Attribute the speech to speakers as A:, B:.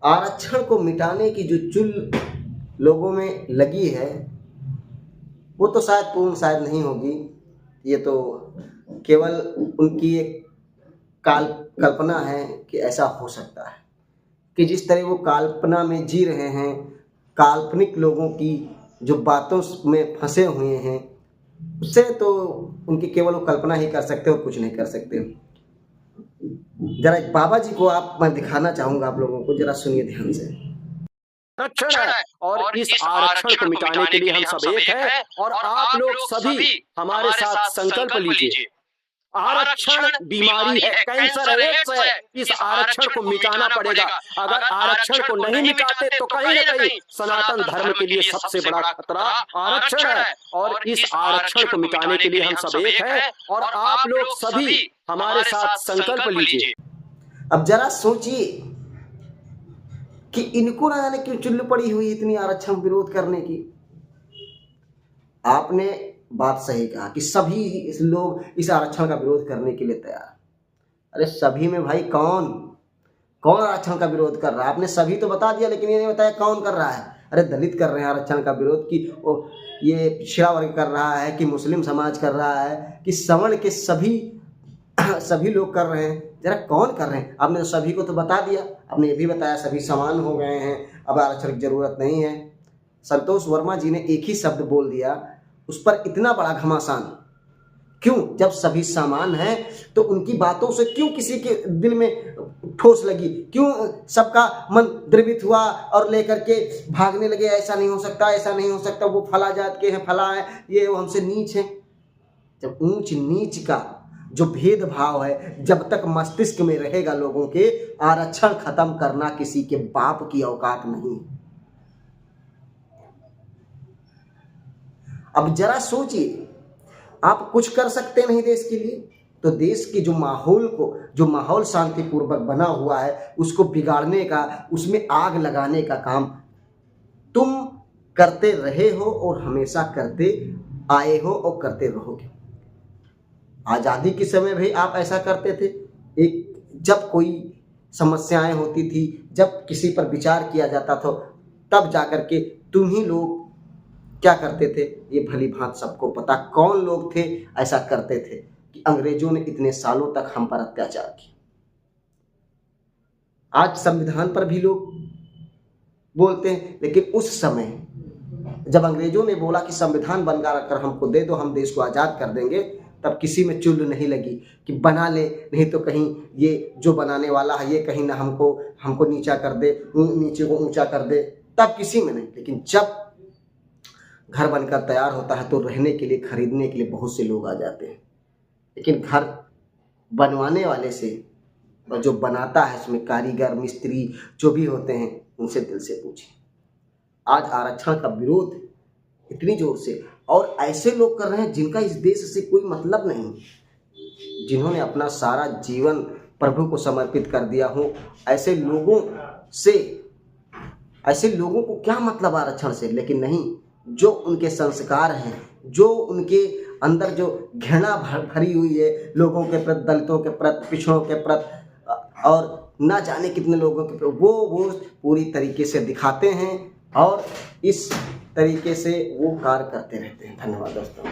A: आरक्षण को मिटाने की जो चुल लोगों में लगी है वो तो शायद नहीं होगी। ये तो केवल उनकी एक कल्पना है कि ऐसा हो सकता है, कि जिस तरह वो कल्पना में जी रहे हैं, काल्पनिक लोगों की जो बातों में फंसे हुए हैं, उससे तो उनकी केवल वो कल्पना ही कर सकते और कुछ नहीं कर सकते। जरा एक बाबा जी को मैं दिखाना चाहूंगा आप लोगों को, जरा सुनिए ध्यान से।
B: आरक्षण है और इस आरक्षण को मिटाने के लिए हम सब एक हैं और आप लोग सभी हमारे साथ संकल्प लीजिए। आरक्षण बीमारी है, कैंसर है, एड्स है। इस आरक्षण को मिटाना पड़ेगा। अगर आरक्षण को नहीं मिटाते तो कहीं न कहीं सनातन धर्म के लिए सबसे बड़ा खतरा आरक्षण है और इस आरक्षण को मिटाने के लिए हम सब एक हैं और आप लोग सभी हमारे साथ संकल्प लीजिए।
A: अब जरा सोचिए कि इनको ना जाने क्यों चुल्लू पड़ी हुई इतनी आरक्षण विरोध करने की। आपने बात सही कहा कि सभी इस लोग इस आरक्षण का विरोध करने के लिए तैयार। अरे सभी में भाई कौन आरक्षण का विरोध कर रहा है? आपने सभी तो बता दिया, लेकिन ये नहीं बताया कौन कर रहा है। अरे दलित कर रहे हैं आरक्षण का विरोध, कि ये पिछड़ा वर्ग कर रहा है, कि मुस्लिम समाज कर रहा है, कि सवर्ण के सभी लोग कर रहे हैं। जरा कौन कर रहे हैं? आपने तो सभी को तो बता दिया। आपने ये भी बताया सभी समान हो गए हैं, अब आरक्षण की जरूरत नहीं है। संतोष वर्मा जी ने एक ही शब्द बोल दिया, उस पर इतना बड़ा घमासान क्यों? जब सभी समान हैं तो उनकी बातों से क्यों किसी के दिल में ठोस लगी? क्यों सबका मन द्रवित हुआ और लेकर के भागने लगे? ऐसा नहीं हो सकता, ऐसा नहीं हो सकता, वो फला जात के हैं, फला है, ये वो हमसे नीच है। जब ऊंच नीच का जो भेदभाव है जब तक मस्तिष्क में रहेगा लोगों के, आरक्षण खत्म करना किसी के बाप की औकात नहीं। अब जरा सोचिए, आप कुछ कर सकते नहीं देश के लिए, तो देश के जो माहौल शांतिपूर्वक बना हुआ है उसको बिगाड़ने का, उसमें आग लगाने का काम तुम करते रहे हो और हमेशा करते आए हो और करते रहोगे। आज़ादी के समय भी आप ऐसा करते थे। जब कोई समस्याएं होती थी, जब किसी पर विचार किया जाता था, तब जाकर के तुम ही लोग क्या करते थे, ये भली भांति सबको पता। कौन लोग थे ऐसा करते थे कि अंग्रेजों ने इतने सालों तक हम पर अत्याचार किया। आज संविधान पर भी लोग बोलते हैं, लेकिन उस समय जब अंग्रेजों ने बोला कि संविधान बनवा कर हमको दे दो, हम देश को आज़ाद कर देंगे, तब किसी में चुल नहीं लगी कि बना ले, नहीं तो कहीं ये जो बनाने वाला है ये कहीं ना हमको नीचा कर दे, नीचे को ऊंचा कर दे, तब किसी में नहीं। लेकिन जब घर बनकर तैयार होता है तो रहने के लिए, खरीदने के लिए बहुत से लोग आ जाते हैं। लेकिन घर बनवाने वाले से और जो बनाता है, उसमें कारीगर मिस्त्री जो भी होते हैं, उनसे दिल से पूछें। आज आरक्षण का विरोध इतनी जोर से और ऐसे लोग कर रहे हैं जिनका इस देश से कोई मतलब नहीं, जिन्होंने अपना सारा जीवन प्रभु को समर्पित कर दिया हो। ऐसे लोगों को क्या मतलब आरक्षण से? लेकिन नहीं, जो उनके संस्कार हैं, जो उनके अंदर जो घृणा भरी हुई है लोगों के प्रति, दलितों के प्रति, पिछड़ों के प्रति और ना जाने कितने लोगों के प्रति, वो पूरी तरीके से दिखाते हैं और इस तरीके से वो कार्य करते रहते हैं। धन्यवाद दोस्तों।